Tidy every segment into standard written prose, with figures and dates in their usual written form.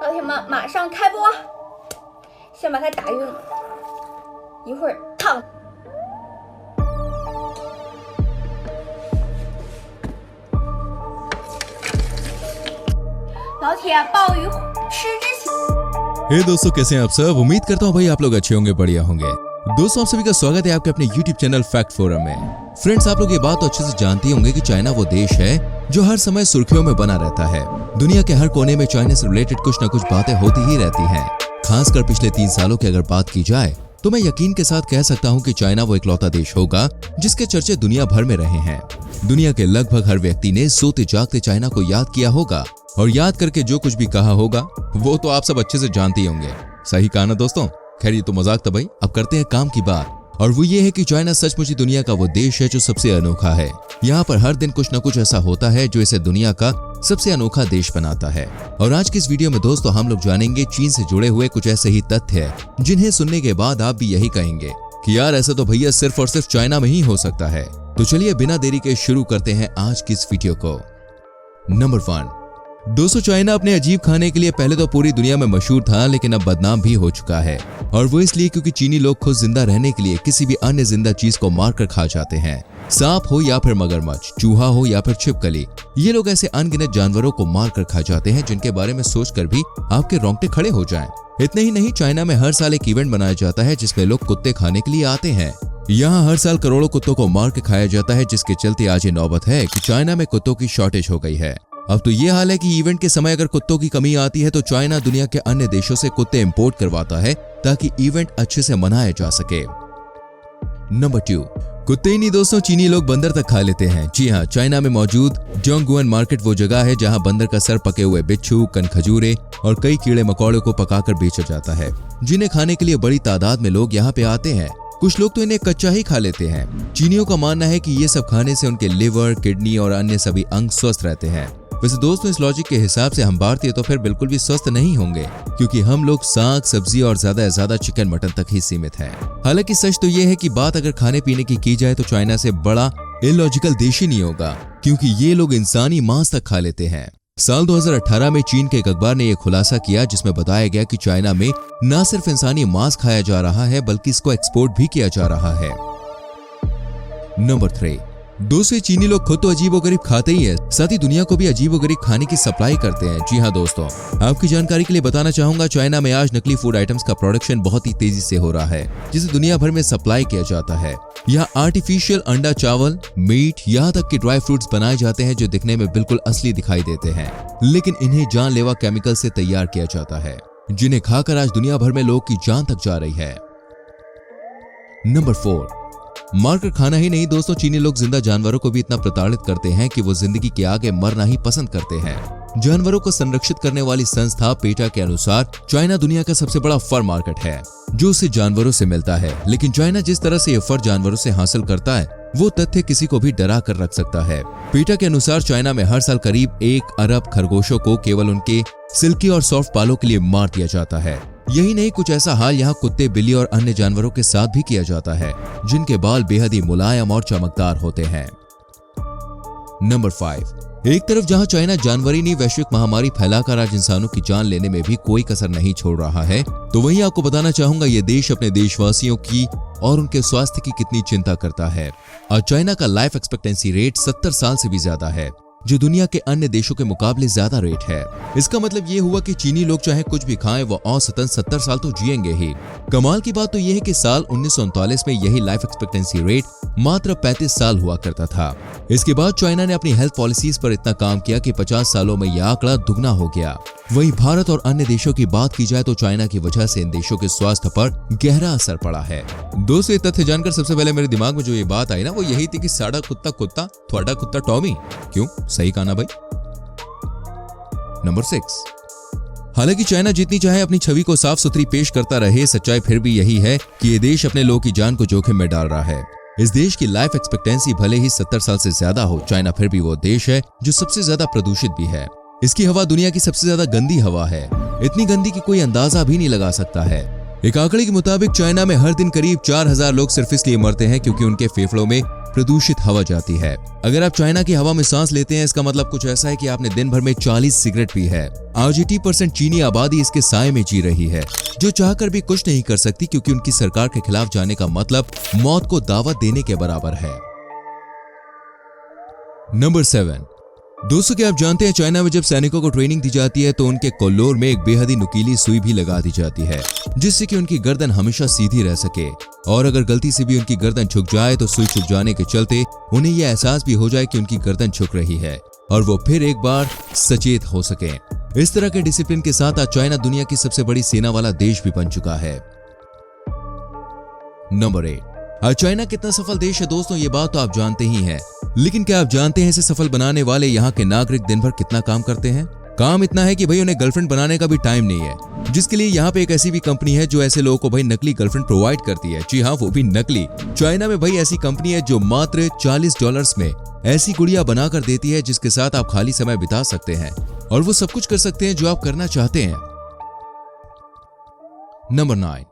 老铁们，马上开播，先把他打晕，一会儿烫。老铁，鲍鱼吃之前。हे दोस्तों, कैसे हैं आप सब। उम्मीद करता हूँ भाई आप लोग अच्छे होंगे, बढ़िया होंगे। दोस्तों, आप सभी का स्वागत है आपके अपने YouTube चैनल फैक्ट फोरम में। फ्रेंड्स, आप लोग ये बात तो अच्छे से जानते ही होंगे कि चाइना वो देश है जो हर समय सुर्खियों में बना रहता है। दुनिया के हर कोने में चाइना से रिलेटेड कुछ न कुछ बातें होती ही रहती हैं। खासकर पिछले 3 सालों की अगर बात की जाए तो मैं यकीन के साथ कह सकता हूँ कि चाइना वो इकलौता देश होगा जिसके चर्चे दुनिया भर में रहे हैं। दुनिया के लगभग हर व्यक्ति ने सोते जागते चाइना को याद किया होगा और याद करके जो कुछ भी कहा होगा वो तो आप सब अच्छे से जानते ही होंगे। सही कहा ना दोस्तों। खैर, ये तो मजाक था भाई। अब करते हैं काम की बात, और वो ये है कि चाइना सचमुच ही दुनिया का वो देश है जो सबसे अनोखा है। यहाँ पर हर दिन कुछ न कुछ ऐसा होता है जो इसे दुनिया का सबसे अनोखा देश बनाता है। और आज की इस वीडियो में दोस्तों हम लोग जानेंगे चीन से जुड़े हुए कुछ ऐसे ही तथ्य है जिन्हें सुनने के बाद आप भी यही कहेंगे कि यार ऐसा तो भैया सिर्फ और सिर्फ चाइना में ही हो सकता है। तो चलिए बिना देरी के शुरू करते हैं आज की इस वीडियो को। नंबर 1, दोस्तों, चाइना अपने अजीब खाने के लिए पहले तो पूरी दुनिया में मशहूर था, लेकिन अब बदनाम भी हो चुका है। और वो इसलिए क्योंकि चीनी लोग खुद जिंदा रहने के लिए किसी भी अन्य जिंदा चीज को मारकर खा जाते हैं। सांप हो या फिर मगरमच्छ, चूहा हो या फिर छिपकली, ये लोग ऐसे अनगिनत जानवरों को मारकर खा जाते हैं जिनके बारे में सोचकर भी आपके रोंगटे खड़े हो जाएं। इतने ही नहीं, चाइना में हर साल एक इवेंट बनाया जाता है जिसमें लोग कुत्ते खाने के लिए आते हैं। यहाँ हर साल करोड़ों कुत्तों को मार के खाया जाता है, जिसके चलते आज ये नौबत है कि चाइना में कुत्तों की शॉर्टेज हो गई है। अब तो ये हाल है कि इवेंट के समय अगर कुत्तों की कमी आती है तो चाइना दुनिया के अन्य देशों से कुत्ते इंपोर्ट करवाता है ताकि इवेंट अच्छे से मनाया जा सके। नंबर 2, कुत्ते ही नहीं दोस्तों, चीनी लोग बंदर तक खा लेते हैं। जी हाँ, चाइना में मौजूद जोंगगुएन मार्केट वो जगह है जहाँ बंदर का सर, पके हुए बिच्छू, कनखजूरे और कई कीड़े मकोड़े को पकाकर बेचा जाता है, जिन्हें खाने के लिए बड़ी तादाद में लोग यहाँ पे आते हैं। कुछ लोग तो इन्हें कच्चा ही खा लेते हैं। चीनियों का मानना है कि ये सब खाने से उनके लिवर, किडनी और अन्य सभी अंग स्वस्थ रहते हैं। वैसे दोस्तों, इस लॉजिक के हिसाब से हम भारतीय तो फिर बिल्कुल भी स्वस्थ नहीं होंगे, क्योंकि हम लोग साग, सब्जी और ज्यादा से ज्यादा चिकन मटन तक ही सीमित हैं। हालांकि सच तो ये है कि बात अगर खाने पीने की जाए तो चाइना से बड़ा इलॉजिकल देश ही नहीं होगा, क्योंकि ये लोग इंसानी मांस तक खा लेते हैं। साल 2018 में चीन के एक अखबार ने यह खुलासा किया जिसमें बताया गया कि चाइना में न सिर्फ इंसानी मांस खाया जा रहा है बल्कि इसको एक्सपोर्ट भी किया जा रहा है। नंबर 3, दोस्तों, चीनी लोग खुद तो अजीबोगरीब खाते ही है, साथ ही दुनिया को भी अजीबोगरीब खाने की सप्लाई करते हैं। जी हाँ दोस्तों, आपकी जानकारी के लिए बताना चाहूंगा, चाइना में आज नकली फूड आइटम्स का प्रोडक्शन बहुत ही तेजी से हो रहा है, जिसे दुनिया भर में सप्लाई किया जाता है। यहाँ आर्टिफिशियल अंडा, चावल, मीट, यहाँ तक कि ड्राई फ्रूट्स बनाए जाते हैं जो दिखने में बिल्कुल असली दिखाई देते हैं, लेकिन इन्हें जानलेवा केमिकल से तैयार किया जाता है, जिन्हें खाकर आज दुनिया भर में लोग की जान तक जा रही है। नंबर 4, मारकर खाना ही नहीं दोस्तों, चीनी लोग जिंदा जानवरों को भी इतना प्रताड़ित करते हैं कि वो जिंदगी के आगे मरना ही पसंद करते हैं। जानवरों को संरक्षित करने वाली संस्था पेटा के अनुसार चाइना दुनिया का सबसे बड़ा फर मार्केट है जो उसे जानवरों से मिलता है, लेकिन चाइना जिस तरह से ये फर जानवरों से हासिल करता है वो तथ्य किसी को भी डरा कर रख सकता है। पेटा के अनुसार चाइना में हर साल करीब 1 अरब खरगोशों को केवल उनके सिल्की और सॉफ्ट बालों के लिए मार दिया जाता है। यही नहीं, कुछ ऐसा हाल यहाँ कुत्ते, बिल्ली और अन्य जानवरों के साथ भी किया जाता है जिनके बाल बेहद ही मुलायम और चमकदार होते हैं। नंबर 5, एक तरफ जहाँ चाइना जानवरी नहीं वैश्विक महामारी फैलाकर आज इंसानों की जान लेने में भी कोई कसर नहीं छोड़ रहा है, तो वहीं आपको बताना चाहूंगा ये देश अपने देशवासियों की और उनके स्वास्थ्य की कितनी चिंता करता है। और चाइना का लाइफ एक्सपेक्टेंसी रेट 70 साल से भी ज्यादा है, जो दुनिया के अन्य देशों के मुकाबले ज्यादा रेट है। इसका मतलब ये हुआ कि चीनी लोग चाहे कुछ भी खाएं वो औसतन 70 साल तो जिएंगे ही। कमाल की बात तो यह है कि साल 1939 में यही लाइफ एक्सपेक्टेंसी रेट मात्र 35 साल हुआ करता था। इसके बाद चाइना ने अपनी हेल्थ पॉलिसीज पर इतना काम किया कि 50 सालों में यह आंकड़ा दुगना हो गया। वहीं भारत और अन्य देशों की बात की जाए तो चाइना की वजह से इन देशों के स्वास्थ्य पर गहरा असर पड़ा है। दोस्तों, ये तथ्य जानकर सबसे पहले मेरे दिमाग में जो ये बात आई ना वो यही थी कि साड़ा कुत्ता कुत्ता, थोड़ा कुत्ता टॉमी। क्यों? सही कहा ना भाई। नंबर 6, हालांकि चाइना जितनी चाहे अपनी छवि को साफ सुथरी पेश करता रहे, सच्चाई फिर भी यही है कि ये देश अपने लोगों की जान को जोखिम में डाल रहा है। इस देश की लाइफ एक्सपेक्टेंसी भले ही 70 साल से ज्यादा हो, चाइना फिर भी वो देश है जो सबसे ज्यादा प्रदूषित भी है। इसकी हवा दुनिया की सबसे ज्यादा गंदी हवा है, इतनी गंदी कि कोई अंदाजा भी नहीं लगा सकता है। एक आंकड़े के मुताबिक चाइना में हर दिन करीब 4000 लोग सिर्फ इसलिए मरते हैं क्योंकि उनके फेफड़ों में प्रदूषित हवा जाती है। अगर आप चाइना की हवा में सांस लेते हैं, इसका मतलब कुछ ऐसा है कि आपने दिन भर में 40 सिगरेट पी है। आज 80% चीनी आबादी इसके साए में जी रही है, जो चाहकर भी कुछ नहीं कर सकती, क्योंकि उनकी सरकार के खिलाफ जाने का मतलब मौत को दावत देने के बराबर है। नंबर 7। दोस्तों, क्या आप जानते हैं चाइना में जब सैनिकों को ट्रेनिंग दी जाती है तो उनके कोल्लोर में एक बेहद ही नुकीली सुई भी लगा दी जाती है, जिससे कि उनकी गर्दन हमेशा सीधी रह सके, और अगर गलती से भी उनकी गर्दन झुक जाए तो सुई छुप जाने के चलते उन्हें यह एहसास भी हो जाए कि उनकी गर्दन झुक रही है और वो फिर एक बार सचेत हो सके। इस तरह के डिसिप्लिन के साथ आज चाइना दुनिया की सबसे बड़ी सेना वाला देश भी बन चुका है। नंबर 8। आज चाइना कितना सफल देश है दोस्तों, ये बात तो आप जानते ही हैं, लेकिन क्या आप जानते हैं इसे सफल बनाने वाले यहाँ के नागरिक दिन भर कितना काम करते हैं? काम इतना है कि भाई उन्हें गर्लफ्रेंड बनाने का भी टाइम नहीं है, जिसके लिए यहाँ पे एक ऐसी भी कंपनी है जो ऐसे लोगों को भाई नकली गर्लफ्रेंड प्रोवाइड करती है। जी हाँ, वो भी नकली। चाइना में भाई ऐसी कंपनी है जो मात्र $40 में ऐसी गुड़िया बनाकर देती है जिसके साथ आप खाली समय बिता सकते हैं और वो सब कुछ कर सकते हैं जो आप करना चाहते हैं। नंबर 9।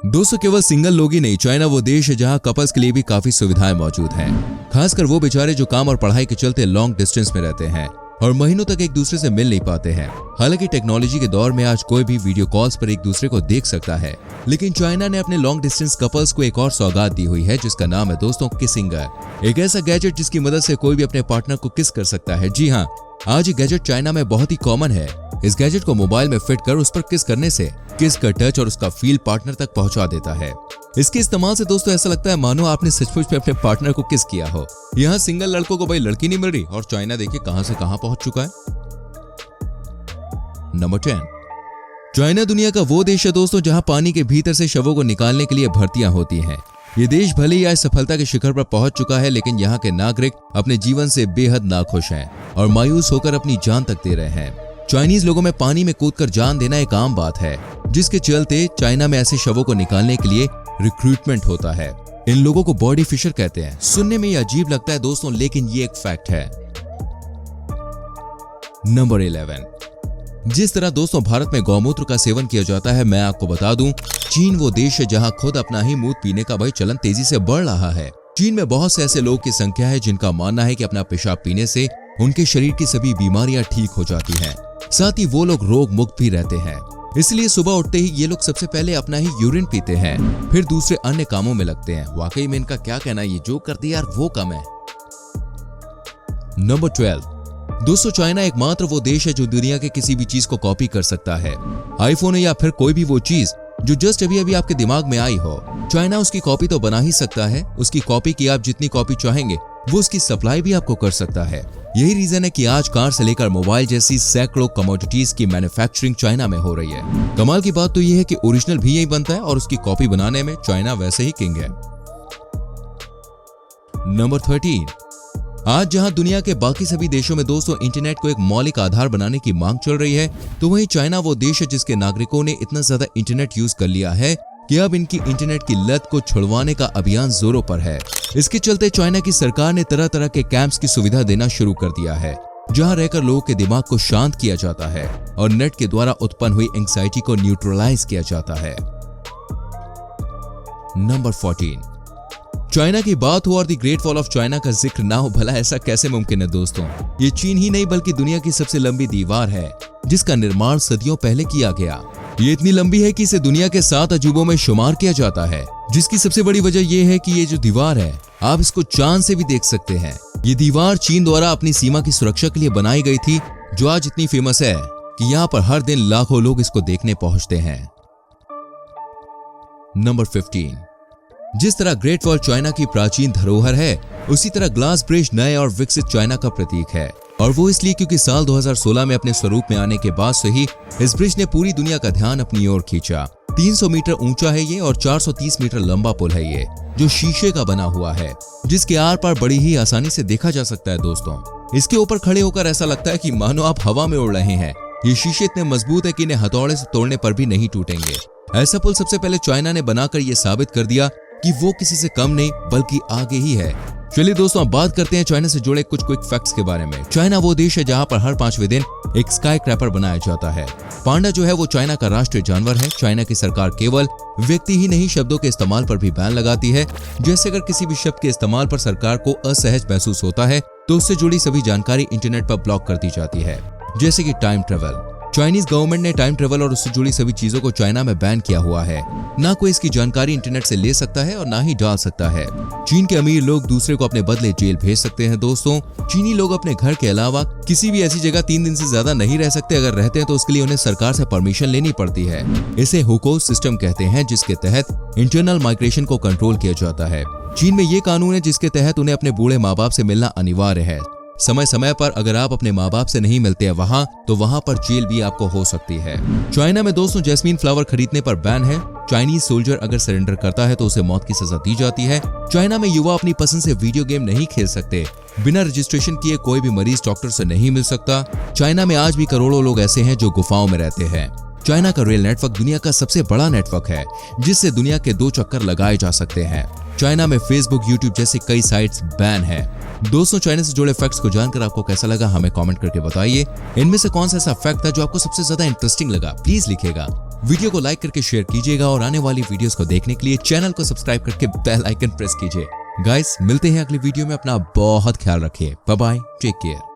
दोस्तों, केवल सिंगल लोग ही नहीं, चाइना वो देश है जहां कपल्स के लिए भी काफी सुविधाएं मौजूद हैं। खासकर वो बेचारे जो काम और पढ़ाई के चलते लॉन्ग डिस्टेंस में रहते हैं और महीनों तक एक दूसरे से मिल नहीं पाते हैं। हालांकि टेक्नोलॉजी के दौर में आज कोई भी वीडियो कॉल्स पर एक दूसरे को देख सकता है, लेकिन चाइना ने अपने लॉन्ग डिस्टेंस कपल्स को एक और सौगात दी हुई है, जिसका नाम है दोस्तों किसिंगर। एक ऐसा गैजेट जिसकी मदद से कोई भी अपने पार्टनर को किस कर सकता है। जी हाँ, आज ये गैजेट चाइना में बहुत ही कॉमन है। इस गैजेट को मोबाइल में फिट कर उस पर किस करने से किस का टच और उसका फील पार्टनर तक पहुंचा देता है। इसके इस्तेमाल से दोस्तों ऐसा लगता है मानो आपने सचमुच में अपने पार्टनर को किस किया हो। यहाँ सिंगल लड़कों को भाई लड़की नहीं मिल रही और चाइना देखिए कहां से कहां पहुंच चुका है। नंबर 10। चाइना दुनिया का वो देश है दोस्तों जहां पानी के भीतर से शवों को निकालने के लिए भर्तियां होती हैं। ये देश भले ही आज सफलता के शिखर पर पहुंच चुका है, लेकिन यहाँ के नागरिक अपने जीवन से बेहद नाखुश हैं और मायूस होकर अपनी जान तक दे रहे हैं। चाइनीज लोगों में पानी में कूदकर जान देना एक आम बात है, जिसके चलते चाइना में ऐसे शवों को निकालने के लिए रिक्रूटमेंट होता है। इन लोगों को बॉडी फिशर कहते हैं। सुनने में ये अजीब लगता है दोस्तों, लेकिन ये एक फैक्ट है। नंबर 11। जिस तरह दोस्तों भारत में गौमूत्र का सेवन किया जाता है, मैं आपको बता दूं, चीन वो देश है जहां खुद अपना ही मूत्र पीने का भाई चलन तेजी से बढ़ रहा है। चीन में बहुत से ऐसे लोगों की संख्या है जिनका मानना है कि अपना पेशाब पीने से उनके शरीर की सभी बीमारियां ठीक हो जाती हैं। साथ ही वो लोग रोग मुक्त भी रहते हैं। इसलिए सुबह उठते ही ये लोग सबसे पहले अपना ही यूरिन पीते हैं, फिर दूसरे अन्य कामों में लगते हैं। वाकई में इनका क्या कहना, ये जो करते हैं यार वो कम है। नंबर 12। दोस्तों, चाइना एकमात्र वो देश है जो दुनिया के किसी भी चीज को कॉपी कर सकता है। आईफोन या फिर कोई भी वो चीज जो जस्ट अभी अभी आपके दिमाग में आई हो, चाइना उसकी कॉपी तो बना ही सकता है। उसकी कॉपी की आप जितनी कॉपी चाहेंगे वो उसकी सप्लाई भी आपको कर सकता है। यही रीजन है कि आज कार से लेकर मोबाइल जैसी सैकड़ों कमोडिटीज की मैन्युफैक्चरिंग चाइना में हो रही है। कमाल की बात तो यह है कि ओरिजिनल भी यही बनता है और उसकी कॉपी बनाने में चाइना वैसे ही किंग है। नंबर 13। आज जहां दुनिया के बाकी सभी देशों में दोस्तों इंटरनेट को एक मौलिक आधार बनाने की मांग चल रही है, तो वहीं चाइना वो देश है जिसके नागरिकों ने इतना ज्यादा इंटरनेट यूज कर लिया है कि अब इनकी इंटरनेट की लत को छुड़वाने का अभियान जोरों पर है। इसके चलते चाइना की सरकार ने तरह तरह के कैंप्स की सुविधा देना शुरू कर दिया है, जहां रहकर लोगों के दिमाग को शांत किया जाता है और नेट के द्वारा उत्पन्न हुई एंग्जाइटी को न्यूट्रलाइज किया जाता है। नंबर 14। चाइना की बात हो और the great wall of China का जिक्र ना हो, भला ऐसा कैसे मुमकिन है दोस्तों। ये चीन ही नहीं बल्कि दुनिया की सबसे लंबी दीवार है, जिसका निर्माण सदियों पहले किया गया। ये इतनी लंबी है कि इसे दुनिया के 7 अजूबों में शुमार किया जाता है, जिसकी सबसे बड़ी वजह यह है कि ये जो दीवार है आप इसको चांद से भी देख सकते हैं। ये दीवार चीन द्वारा अपनी सीमा की सुरक्षा के लिए बनाई गई थी, जो आज इतनी फेमस है कि यहाँ पर हर दिन लाखों लोग इसको देखने पहुंचते हैं। नंबर 15। जिस तरह ग्रेट वॉल चाइना की प्राचीन धरोहर है, उसी तरह ग्लास ब्रिज नए और विकसित चाइना का प्रतीक है, और वो इसलिए क्योंकि साल 2016 में अपने स्वरूप में आने के बाद से ही इस ब्रिज ने पूरी दुनिया का ध्यान अपनी ओर खींचा। 300 मीटर ऊंचा है ये और 430 मीटर लंबा पुल है ये, जो शीशे का बना हुआ है, जिसके आर पार बड़ी ही आसानी से देखा जा सकता है दोस्तों। इसके ऊपर खड़े होकर ऐसा लगता है कि मानो आप हवा में उड़ रहे हैं। ये शीशे इतने मजबूत है कि इन्हें हथौड़े से तोड़ने पर भी नहीं टूटेंगे। ऐसा पुल सबसे पहले चाइना ने बनाकर ये साबित कर दिया कि वो किसी से कम नहीं बल्कि आगे ही है। चलिए दोस्तों, अब बात करते हैं चाइना से जुड़े कुछ क्विक फैक्ट्स के बारे में। चाइना वो देश है जहां पर हर 5वें दिन एक स्काई क्रैपर बनाया जाता है। पांडा जो है वो चाइना का राष्ट्रीय जानवर है। चाइना की सरकार केवल व्यक्ति ही नहीं शब्दों के इस्तेमाल पर भी बैन लगाती है। जैसे अगर किसी भी शब्द के इस्तेमाल पर सरकार को असहज महसूस होता है तो उससे जुड़ी सभी जानकारी इंटरनेट पर ब्लॉक कर दी जाती है। जैसे कि टाइम ट्रेवल, चाइनीज गवर्नमेंट ने टाइम ट्रेवल और उससे जुड़ी सभी चीजों को चाइना में बैन किया हुआ है। ना कोई इसकी जानकारी इंटरनेट से ले सकता है और ना ही डाल सकता है। चीन के अमीर लोग दूसरे को अपने बदले जेल भेज सकते हैं। दोस्तों, चीनी लोग अपने घर के अलावा किसी भी ऐसी जगह 3 दिन से ज्यादा नहीं रह सकते। अगर रहते हैं तो उसके लिए उन्हें सरकार से परमिशन लेनी पड़ती है। इसे हुको सिस्टम कहते हैं, जिसके तहत इंटरनल माइग्रेशन को कंट्रोल किया जाता है। चीन में ये कानून है जिसके तहत उन्हें अपने बूढ़े माँ बाप से मिलना अनिवार्य है। समय समय पर अगर आप अपने माँ बाप से नहीं मिलते हैं वहाँ, तो वहाँ पर जेल भी आपको हो सकती है। चाइना में दोस्तों जैस्मीन फ्लावर खरीदने पर बैन है। चाइनीज सोल्जर अगर सरेंडर करता है तो उसे मौत की सजा दी जाती है। चाइना में युवा अपनी पसंद से वीडियो गेम नहीं खेल सकते। बिना रजिस्ट्रेशन किए कोई भी मरीज डॉक्टर से नहीं मिल सकता। चाइना में आज भी करोड़ों लोग ऐसे हैं जो गुफाओं में रहते हैं। चाइना का रेल नेटवर्क दुनिया का सबसे बड़ा नेटवर्क है, जिससे दुनिया के 2 चक्कर लगाए जा सकते हैं। चाइना में फेसबुक, यूट्यूब जैसे कई साइट्स बैन है। दोस्तों, चाइना से जुड़े फैक्ट्स को जानकर आपको कैसा लगा हमें कमेंट करके बताइए। इनमें से कौन सा ऐसा फैक्ट था जो आपको सबसे ज्यादा इंटरेस्टिंग लगा, प्लीज लिखिएगा। वीडियो को लाइक करके शेयर कीजिएगा और आने वाली वीडियोस को देखने के लिए चैनल को सब्सक्राइब करके बेल आइकन प्रेस कीजिए। गाइस, मिलते हैं अगली वीडियो में। अपना बहुत ख्याल रखिए। Bye bye, take care.